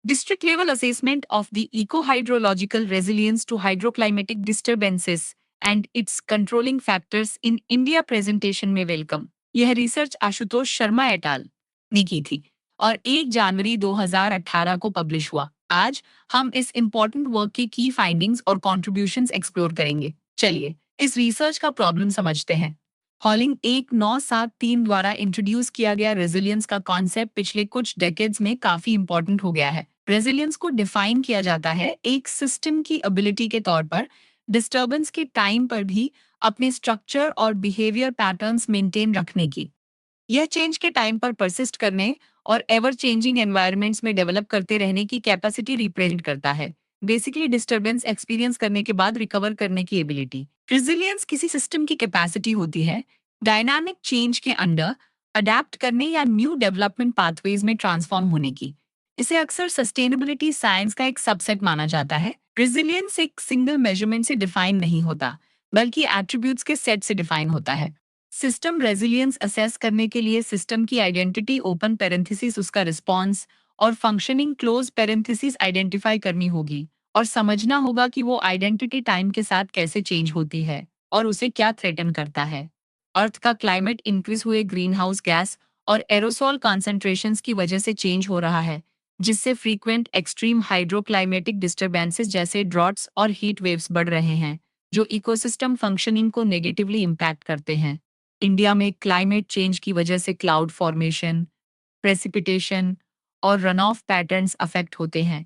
District level assessment of the eco-hydrological resilience to hydroclimatic disturbances and its controlling factors in India presentation में welcome. यह research Ashutosh Sharma et al ने की थी और 1 जनवरी 2018 को पब्लिश हुआ। आज हम इस इंपॉर्टेंट वर्क की फाइंडिंग्स और कॉन्ट्रीब्यूशंस एक्सप्लोर करेंगे। चलिए इस रिसर्च का प्रॉब्लम समझते हैं। हॉलिंग 1973 द्वारा इंट्रोड्यूस किया गया रेजिलियंस का कॉन्सेप्ट पिछले कुछ डेकेड्स में काफी इंपॉर्टेंट हो गया है। रेजिलियंस को डिफाइन किया जाता है एक सिस्टम की एबिलिटी के तौर पर डिस्टरबेंस के टाइम पर भी अपने स्ट्रक्चर और बिहेवियर पैटर्न्स मेंटेन रखने की। यह चेंज के टाइम पर परसिस्ट करने और एवर चेंजिंग एनवायरनमेंट्स में डेवलप करते रहने की कैपेसिटी रिप्रेजेंट करता है। बेसिकली डिस्टरबेंस एक्सपीरियंस करने के बाद रिकवर करने की एबिलिटी। रेजिलियंस किसी सिस्टम की कैपेसिटी होती है डायनामिक चेंज के अंडर अडेप्ट करने या न्यू डेवलपमेंट पाथवेज में ट्रांसफॉर्म होने की। इसे अक्सर सस्टेनेबिलिटी साइंस का एक सबसेट माना जाता है। रेजिलियंस एक सिंगल मेजरमेंट से डिफाइन नहीं होता, बल्कि एट्रीब्यूट्स के सेट से डिफाइन होता है। सिस्टम रेजिलियंस असेस करने के लिए सिस्टम की आइडेंटिटी ओपन पैरेंथेसिस उसका रिस्पॉन्स और फंक्शनिंग क्लोज पैरेंथेसिस आइडेंटिफाई करनी होगी और समझना होगा कि वो आइडेंटिटी टाइम के साथ कैसे चेंज होती है और उसे क्या थ्रेटन करता है। अर्थ का क्लाइमेट इंक्रीज हुए ग्रीन हाउस गैस और एरोसोल कॉन्सेंट्रेशंस की वजह से चेंज हो रहा है, जिससे फ्रीक्वेंट एक्सट्रीम हाइड्रोक्लाइमेटिक डिस्टर्बेंसेस जैसे ड्रॉट्स और हीट वेव्स बढ़ रहे हैं, जो इकोसिस्टम फंक्शनिंग को नेगेटिवली इम्पैक्ट करते हैं। इंडिया में क्लाइमेट चेंज की वजह से क्लाउड फॉर्मेशन, प्रेसिपिटेशन और रन ऑफ पैटर्न्स अफेक्ट होते हैं,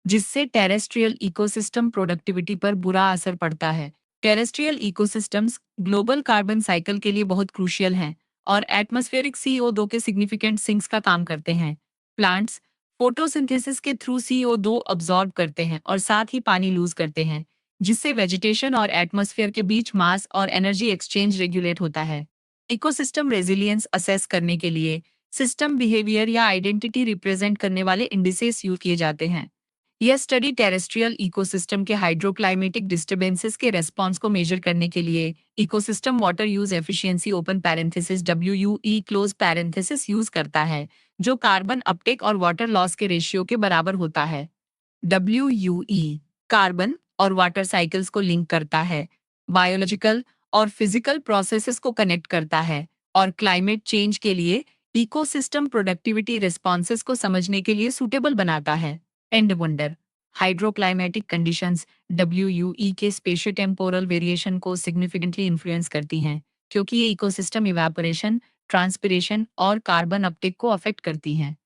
जिससे टेरेस्ट्रियल इकोसिस्टम प्रोडक्टिविटी पर बुरा असर पड़ता है। Terrestrial ecosystems global carbon cycle के लिए बहुत क्रूशियल हैं और एटमॉस्फेरिक CO2 के सिग्निफिकेंट सिंक्स का काम करते हैं। प्लांट्स फोटोसिंथेसिस के थ्रू CO2 अब्सॉर्ब करते हैं और साथ ही पानी लूज करते हैं, जिससे वेजिटेशन और एटमॉस्फेयर के बीच मास और एनर्जी एक्सचेंज रेगुलेट होता है। इकोसिस्टम रेजिलियंस असेस करने के लिए सिस्टम बिहेवियर या आइडेंटिटी रिप्रेजेंट करने वाले इंडिसेस यूज किए जाते हैं। यह स्टडी टेरेस्ट्रियल इकोसिस्टम के हाइड्रोक्लाइमेटिक डिस्टर्बेंसेस के रेस्पॉन्स को मेजर करने के लिए ecosystem water use efficiency open parenthesis WUE close parenthesis use करता है, जो कार्बन अपटेक और वाटर लॉस के रेशियो के बराबर होता है। WUE कार्बन और वाटर साइकिल्स को लिंक करता है, बायोलॉजिकल और फिजिकल प्रोसेसेस को कनेक्ट करता है और क्लाइमेट चेंज के लिए इकोसिस्टम प्रोडक्टिविटी रिस्पॉन्सेस को समझने के लिए सूटेबल बनाता है। एंड वंडर हाइड्रोक्लाइमेटिक कंडीशंस WUE के स्पेशियो टेम्पोरल वेरिएशन को सिग्निफिकेंटली इन्फ्लुएंस करती हैं, क्योंकि ये इकोसिस्टम इवेपोरेशन, ट्रांसपिरेशन और कार्बन अपटेक को अफेक्ट करती हैं।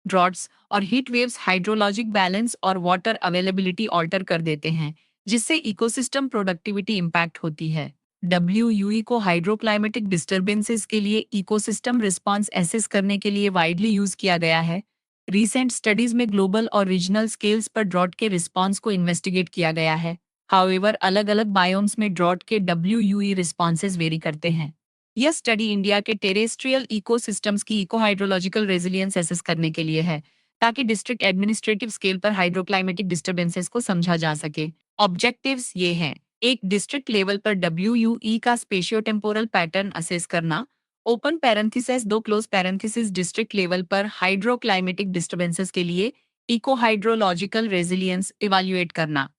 ड्रॉट्स और हीट वेव्स हाइड्रोलॉजिक बैलेंस और वाटर अवेलेबिलिटी ऑल्टर कर देते हैं, जिससे इकोसिस्टम प्रोडक्टिविटी इंपैक्ट होती है। WUE को हाइड्रोक्लाइमेटिक डिस्टर्बेंसेस के लिए इकोसिस्टम रिस्पांस एसेस करने के लिए वाइडली यूज किया गया है। रीसेंट स्टडीज में ग्लोबल और रीजनल स्केल्स पर ड्रॉट के रिस्पांस को इन्वेस्टिगेट किया गया है। हाउएवर अलग-अलग बायोम्स में ड्रॉट के WUE रिस्पॉन्सेज वेरी करते हैं। यह स्टडी इंडिया के टेरेस्ट्रियल इकोसिस्टम्स की इको-हाइड्रोलॉजिकल रेजिलियंस एसेस करने के लिए है, ताकि डिस्ट्रिक्ट एडमिनिस्ट्रेटिव स्केल पर हाइड्रोक्लाइमेटिक डिस्टर्बेंसेस को समझा जा सके। ऑब्जेक्टिव्स ये हैं: एक डिस्ट्रिक्ट लेवल पर WUE का स्पेशियो टेम्पोरल पैटर्न असेस करना, open parenthesis 2 close parenthesis district level पर हाइड्रोक्लाइमेटिक डिस्टर्बेंसेस के लिए इको-हाइड्रोलॉजिकल रेजिलियंस इवैल्यूएट करना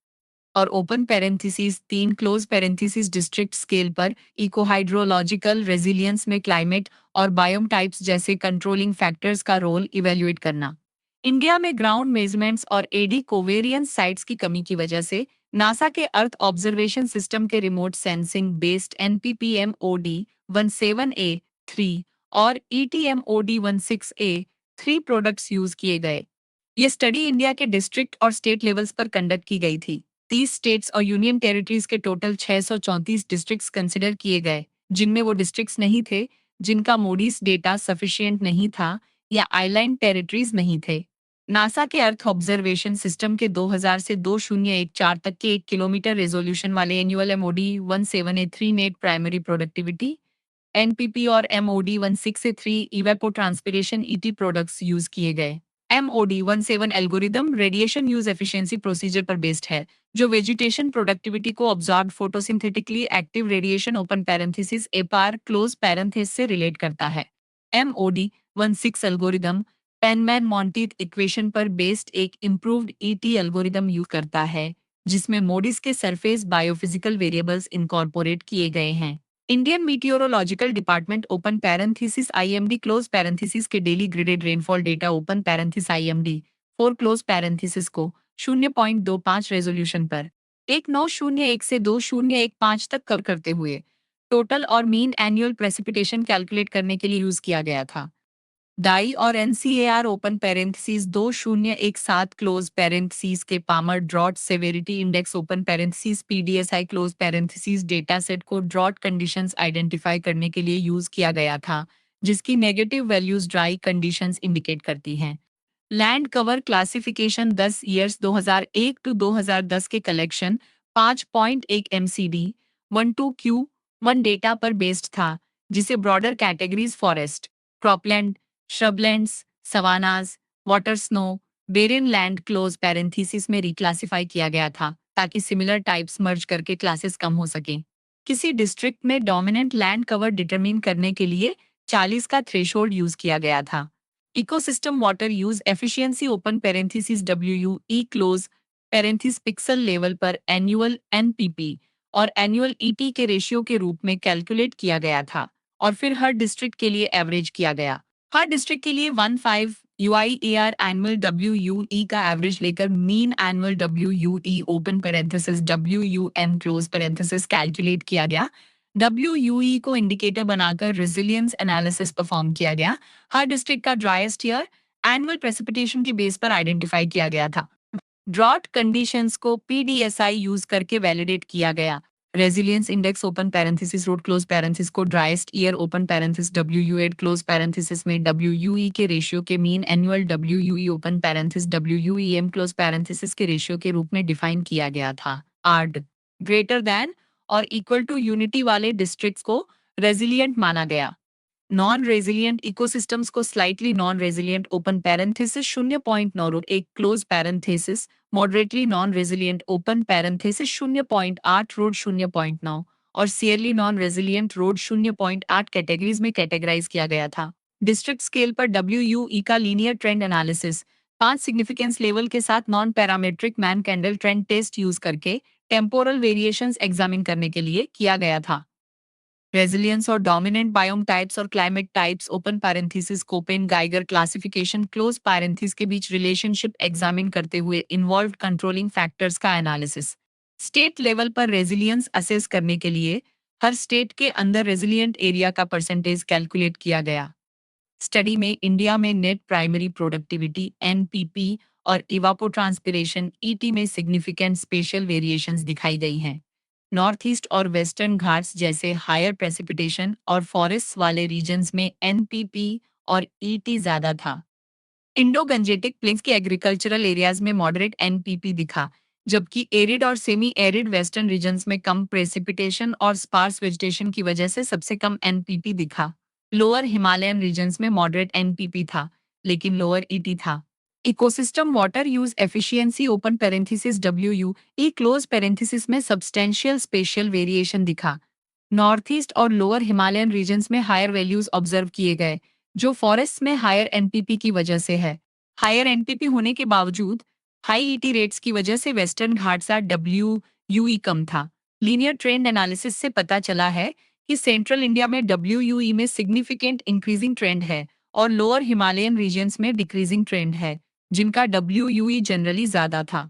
और open parenthesis 3 close parenthesis district scale पर इकोहाइड्रोलॉजिकल रेजिलियंस में क्लाइमेट और बायोम टाइप्स जैसे कंट्रोलिंग फैक्टर्स का रोल इवैल्यूएट करना। इंडिया में ग्राउंड मेजरमेंट्स और एडी कोवेरियंस साइट्स की कमी की वजह से नासा के अर्थ ऑब्जर्वेशन सिस्टम के remote sensing based NPPMOD 17A3 और ETMOD 16A3 प्रोडक्ट्स यूज किए गए। ये स्टडी इंडिया के डिस्ट्रिक्ट और स्टेट लेवल्स पर कंडक्ट की गई थी। 30 स्टेट्स और यूनियन टेरिटरीज के टोटल 634 डिस्ट्रिक्ट्स कंसिडर किए गए, जिनमें वो डिस्ट्रिक्ट्स नहीं थे जिनका मूडीज डेटा सफिशिएंट नहीं था या आइलैंड टेरिटरीज नहीं थे। नासा के अर्थ ऑब्जर्वेशन सिस्टम के 2000 से 2014 तक के 1 किलोमीटर रेजोल्यूशन वाले annual MOD 17A3 net primary productivity NPP और MOD 16A3 evapotranspiration ET products use किए गए। MOD 17 algorithm radiation use efficiency procedure पर बेस्ड है, जो वेजिटेशन प्रोडक्टिविटी को absorb photosynthetically active radiation open parenthesis APAR close parenthesis से relate करता है। MOD 16 algorithm Penman Monteith equation पर बेस्ड एक इम्प्रूव्ड ईटी एल्गोरिदम यूज करता है, जिसमें मोडिस के सरफेस बायोफिजिकल वेरिएबल्स इनकॉर्पोरेट किए गए हैं। Indian Meteorological Department open parenthesis IMD close parenthesis के daily gridded rainfall data open parenthesis IMD 4 close parenthesis को 0.25 रेजोल्यूशन पर 1901 से 2015 तक कवर करते हुए टोटल और मीन एनुअल प्रेसिपिटेशन कैलकुलेट करने के लिए यूज किया गया था। डाई और NCAR open parenthesis 2017 close parenthesis के Palmer drought severity index open parenthesis PDSI close parenthesis data set को ड्रॉट कंडीशंस आइडेंटिफाई करने के लिए यूज किया गया था, जिसकी negative values dry conditions indicate करती हैं। Land cover classification 10 years 2001 to 2010 के कलेक्शन 5.1 एमसीडी 12Q1 डेटा पर बेस्ड था, जिसे broader categories forest, cropland, shrublands, savannas, water snow, barren land close parenthesis में रिक्लासिफाई किया गया था, ताकि सिमिलर टाइप्स मर्ज करके क्लासेस कम हो सकें। किसी डिस्ट्रिक्ट में डोमिनेंट लैंड कवर डिटरमिन करने के लिए 40 का थ्रेशोल्ड यूज किया गया था। Ecosystem water use efficiency open parenthesis WUE close parenthesis pixel level पर एनुअल NPP और एनुअल ET के रेशियो के रूप में कैलकुलेट किया गया था और फिर हर डिस्ट्रिक्ट के लिए एवरेज किया गया। हर डिस्ट्रिक्ट के लिए 15 UIAR एनुअल WUE का एवरेज लेकर mean annual WUE open parenthesis WUM close parenthesis calculate किया गया। WUE को इंडिकेटर बनाकर रेजिलियंस एनालिसिस परफॉर्म किया गया। हर डिस्ट्रिक्ट का ड्राइएस्ट ईयर एनुअल प्रेसिपिटेशन के बेस पर आइडेंटिफाई किया गया था। ड्रॉट कंडीशंस को PDSI यूज करके वैलिडेट किया गया। Resilience index open parenthesis rod close parenthesis को driest year open parenthesis WUE close parenthesis में WUE के रेशियो के mean annual WUE open parenthesis WUEM close parenthesis के रेशियो के रूप में डिफाइन किया गया था। आर्ड ग्रेटर देन और इक्वल टू यूनिटी वाले डिस्ट्रिक्ट्स को रेजिलियंट माना गया। नॉन रेजिलियंट इकोसिस्टम्स को slightly non resilient open parenthesis 0.9 rod एक close parenthesis, moderately non resilient open parenthesis 0.8 rod 0.9 और severely non resilient rod 0.8 categories में कैटेगराइज किया गया था। डिस्ट्रिक्ट स्केल पर WUE का linear trend analysis 5 significance level के साथ non parametric Mann Kendall trend test use करके टेम्पोरल वेरिएशंस एग्जामिन करने के लिए किया गया था। रेजिलियंस और डोमिनेंट बायोम टाइप्स और climate types open parenthesis Koppen Geiger classification close parenthesis के बीच रिलेशनशिप एग्जामिन करते हुए इन्वॉल्व्ड कंट्रोलिंग फैक्टर्स का एनालिसिस। स्टेट लेवल पर रेजिलियंस असेस करने के लिए हर स्टेट के अंदर रेजिलियंट एरिया का परसेंटेज कैलकुलेट किया गया। स्टडी में इंडिया में नेट प्राइमरी प्रोडक्टिविटी NPP और इवापोट्रांसपिरेशन ET में सिग्निफिकेंट स्पेशल वेरिएशंस दिखाई गई हैं। नॉर्थ ईस्ट और वेस्टर्न घाट्स जैसे हायर प्रेसिपिटेशन और फॉरेस्ट वाले रीजन्स में NPP और ET ज्यादा था। इंडो गंजेटिक प्लेन्स के एग्रीकल्चरल एरियाज में मॉडरेट NPP दिखा, जबकि एरिड और सेमी एरिड वेस्टर्न रीजन्स में कम प्रेसिपिटेशन और स्पार्स वेजिटेशन की वजह से सबसे कम NPP दिखा। लोअर हिमालयन रीजन्स में मॉडरेट NPP था, लेकिन लोअर ET था। Ecosystem water use efficiency open parenthesis WUE close parenthesis में सब्सटेंशियल स्पेशल वेरिएशन दिखा। नॉर्थ ईस्ट और लोअर हिमालयन रीजन्स में हायर वैल्यूज ऑब्जर्व किए गए, जो फॉरेस्ट में हायर NPP की वजह से है। हायर NPP होने के बावजूद हाई ET रेट्स की वजह से वेस्टर्न घाट्स WUE कम था। लीनियर ट्रेंड एनालिसिस से पता चला है कि सेंट्रल इंडिया में WUE में सिग्निफिकेंट इंक्रीजिंग ट्रेंड है और लोअर हिमालयन रीजन्स में डिक्रीजिंग ट्रेंड है, जिनका WUE जनरली ज्यादा था।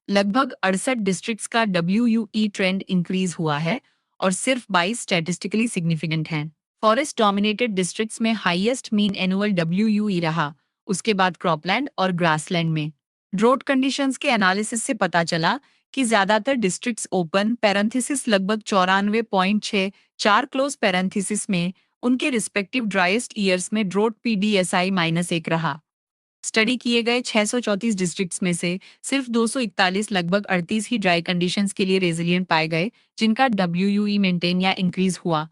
लगभग 68 डिस्ट्रिक्ट्स का WUE ट्रेंड इंक्रीज हुआ है और सिर्फ 22 स्टैटिस्टिकली सिग्निफिकेंट हैं। फॉरेस्ट डोमिनेटेड डिस्ट्रिक्ट्स में हाईएस्ट मीन एनुअल WUE रहा, उसके बाद क्रॉपलैंड और ग्रासलैंड में। ड्रोट कंडीशंस के एनालिसिस से पता चला कि ज्यादातर डिस्ट्रिक्ट्स ओपन पैरेंथेसिस लगभग 94.64 क्लोज पैरेंथेसिस में उनके रिस्पेक्टिव ड्राइएस्ट ईयर्स में ड्रोट PDSI -1 रहा। स्टडी किए गए 634 डिस्ट्रिक्ट्स में से सिर्फ 241 लगभग 38 ही ड्राई कंडीशंस के लिए रेजिलियंट पाए गए, जिनका WUE मेंटेन या इंक्रीज हुआ।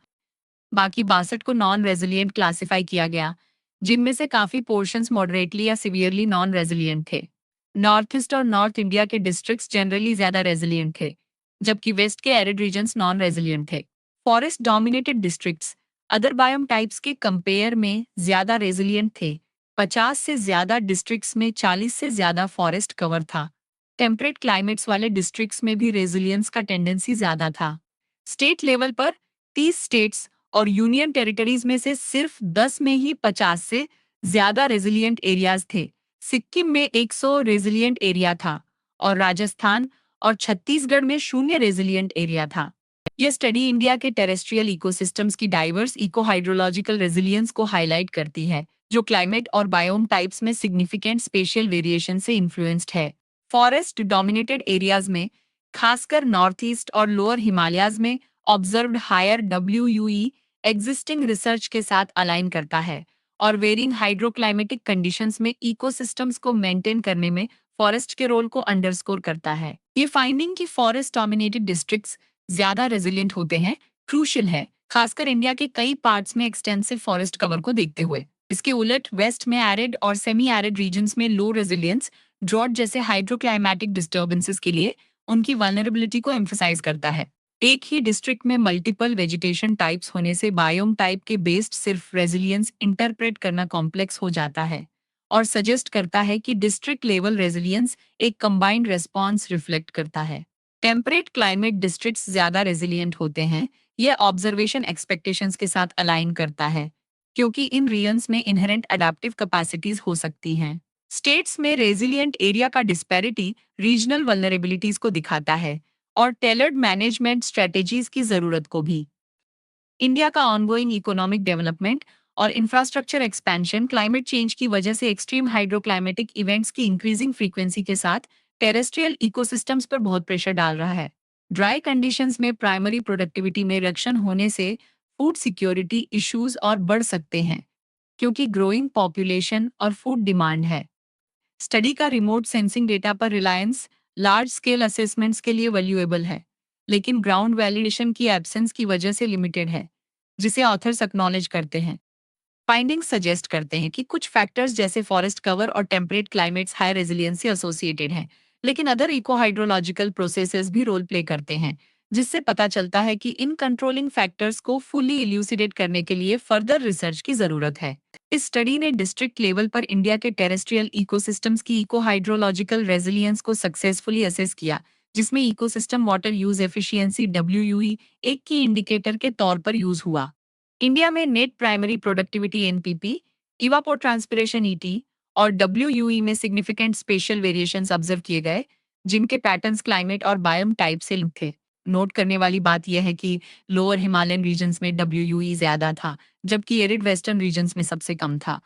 बाकी 62 को नॉन रेजिलियंट क्लासिफाई किया गया, जिनमें से काफी पोर्शंस मॉडरेटली या सिवियरली नॉन रेजिलियंट थे। नॉर्थ ईस्ट और नॉर्थ इंडिया के डिस्ट्रिक्ट्स जनरली ज्यादा रेजिलियंट थे, जबकि वेस्ट के एरिड रीजन्स नॉन रेजिलियंट थे। Forest dominated districts other biome types के कंपेयर में ज्यादा रेजिलियंट थे, 50 से ज्यादा डिस्ट्रिक्ट्स में 40 से ज्यादा फॉरेस्ट कवर था। टेम्परेट क्लाइमेट्स वाले डिस्ट्रिक्ट्स में भी रेजिलियंस का टेंडेंसी ज्यादा था। स्टेट लेवल पर 30 स्टेट्स और यूनियन टेरिटरीज में से सिर्फ 10 में ही 50 से ज्यादा रेजिलियंट एरियाज थे। सिक्किम में 100 रेजिलियंट एरिया था और राजस्थान और छत्तीसगढ़ में 0 रेजिलियंट एरिया था। यह स्टडी इंडिया के टेरेस्ट्रियल इकोसिस्टम्स की डाइवर्स इको हाइड्रोलॉजिकल रेजिलियंस को हाईलाइट करती है, जो क्लाइमेट और बायोम टाइप्स में सिग्निफिकेंट स्पेशियल वेरिएशन से इन्फ्लुएंस्ड है। फॉरेस्ट डोमिनेटेड एरियाज में, खासकर नॉर्थ ईस्ट और लोअर हिमालयाज में, observed higher WUE existing research के साथ अलाइन करता है और वेरिंग हाइड्रोक्लाइमेटिक कंडीशंस में इकोसिस्टम्स को मेंटेन करने में फॉरेस्ट के रोल को अंडरस्कोर करता है। ये फाइंडिंग कि फॉरेस्ट डोमिनेटेड डिस्ट्रिक्ट्स ज्यादा रेजिलिएंट होते हैं क्रूशियल है, खासकर इंडिया के कई पार्ट्स में एक्सटेंसिव फॉरेस्ट कवर को देखते हुए। इसके उलट वेस्ट में एरिड और सेमी एरिड रीजन्स में लो रेजिलियंस ड्रॉट जैसे हाइड्रोक्लाइमेटिक डिस्टर्बेंसेस के लिए उनकी वल्नरेबिलिटी को एम्फसाइज करता है। एक ही डिस्ट्रिक्ट में मल्टीपल वेजिटेशन टाइप्स होने से बायोम टाइप के बेस्ड सिर्फ रेजिलियंस इंटरप्रेट करना कॉम्प्लेक्स हो जाता है और सजेस्ट करता है कि डिस्ट्रिक्ट लेवल रेजिलियंस एक कंबाइंड रेस्पॉन्स रिफ्लेक्ट करता है। टेम्परेट क्लाइमेट डिस्ट्रिक्ट्स ज्यादा रेजिलिएंट होते हैं। यह ऑब्जर्वेशन एक्सपेक्टेशंस के साथ अलाइन करता है, क्योंकि इन रीजन्स में इनहेरेंट अडेप्टिव कैपेसिटीज हो सकती हैं। स्टेट्स में रेजिलिएंट एरिया का डिस्पैरिटी रीजनल वल्नरेबिलिटीज को दिखाता है और टेलर्ड मैनेजमेंट स्ट्रेटेजीज की जरूरत को भी। इंडिया का ऑनगोइंग इकोनॉमिक डेवलपमेंट और इंफ्रास्ट्रक्चर एक्सपेंशन क्लाइमेट चेंज की वजह से एक्सट्रीम हाइड्रोक्लाइमेटिक इवेंट्स की इंक्रीजिंग फ्रीक्वेंसी के साथ टेरेस्ट्रियल इकोसिस्टम्स पर बहुत प्रेशर डाल रहा है। ड्राई कंडीशंस में प्राइमरी प्रोडक्टिविटी में रिडक्शन होने से फूड सिक्योरिटी इश्यूज और बढ़ सकते हैं, क्योंकि ग्रोइंग पॉपुलेशन और फूड डिमांड है। स्टडी का रिमोट सेंसिंग डेटा पर रिलायंस लार्ज स्केल असेसमेंट्स के लिए वैल्यूएबल है, लेकिन ग्राउंड वैलिडेशन की एब्सेंस की वजह से लिमिटेड है, जिसे ऑथर्स एक्नॉलेज करते हैं। फाइंडिंग्स सजेस्ट करते हैं कि कुछ फैक्टर्स जैसे फॉरेस्ट कवर और टेम्परेट क्लाइमेट्स हाई रेजिलियंस से एसोसिएटेड हैं, लेकिन अदर इको हाइड्रोलॉजिकल प्रोसेसेस भी रोल प्ले करते हैं, जिससे पता चलता है कि इन कंट्रोलिंग फैक्टर्स को फुली इल्यूसिडेट करने के लिए फर्दर रिसर्च की जरूरत है। इस स्टडी ने डिस्ट्रिक्ट लेवल पर इंडिया के टेरेस्ट्रियल इकोसिस्टम्स की इको हाइड्रोलॉजिकल रेजिलियंस को सक्सेसफुली असेस किया, जिसमें ecosystem water use efficiency WUE एक की इंडिकेटर के तौर पर यूज हुआ। इंडिया में net primary productivity NPP, इवापोट्रांसपिरेशन ET और WUE में सिग्निफिकेंट स्पेशल वेरिएशंस ऑब्जर्व किए गए, जिनके पैटर्न्स क्लाइमेट और बायोम टाइप से लिंक थे। नोट करने वाली बात यह है कि लोअर हिमालयन रीजन्स में WUE ज्यादा था, जबकि एरिड वेस्टर्न रीजन्स में सबसे कम था।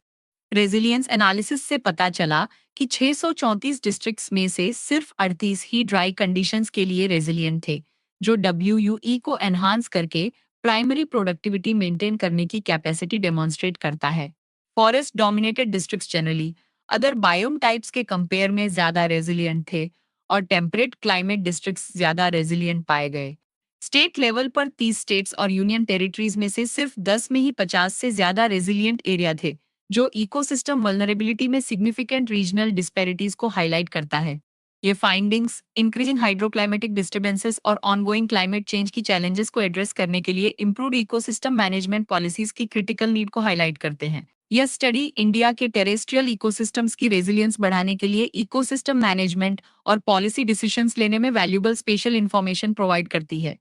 रेजिलियंस एनालिसिस से पता चला कि 634 डिस्ट्रिक्ट्स में से सिर्फ 38 ही ड्राई कंडीशंस के लिए रेजिलियंट थे, जो WUE को एनहांस करके प्राइमरी प्रोडक्टिविटी मेंटेन करने की कैपेसिटी डेमोन्स्ट्रेट करता है। Forest dominated districts generally other biome types के कंपेयर में ज्यादा रेजिलियंट थे और टेम्परेट क्लाइमेट डिस्ट्रिक्ट्स ज्यादा रेजिलियंट पाए गए। स्टेट लेवल पर 30 स्टेट्स और यूनियन टेरिटरीज में से सिर्फ 10 में ही 50 से ज्यादा रेजिलियंट एरिया थे, जो इकोसिस्टम वल्नरेबिलिटी में सिग्निफिकेंट रीजनल डिस्पैरिटीज को हाईलाइट करता है। ये फाइंडिंग्स इंक्रीजिंग हाइड्रोक्लाइमेटिक डिस्टर्बेंसेस और ऑनगोइंग क्लाइमेट चेंज की चैलेंजेस को एड्रेस करने के लिए इम्प्रूव्ड इकोसिस्टम मैनेजमेंट पॉलिसीज की क्रिटिकल नीड को हाईलाइट करते हैं। यह स्टडी इंडिया के टेरेस्ट्रियल इकोसिस्टम्स की रेजिलियंस बढ़ाने के लिए इकोसिस्टम मैनेजमेंट और पॉलिसी डिसीजंस लेने में वैल्यूबल स्पेशल इंफॉर्मेशन प्रोवाइड करती है।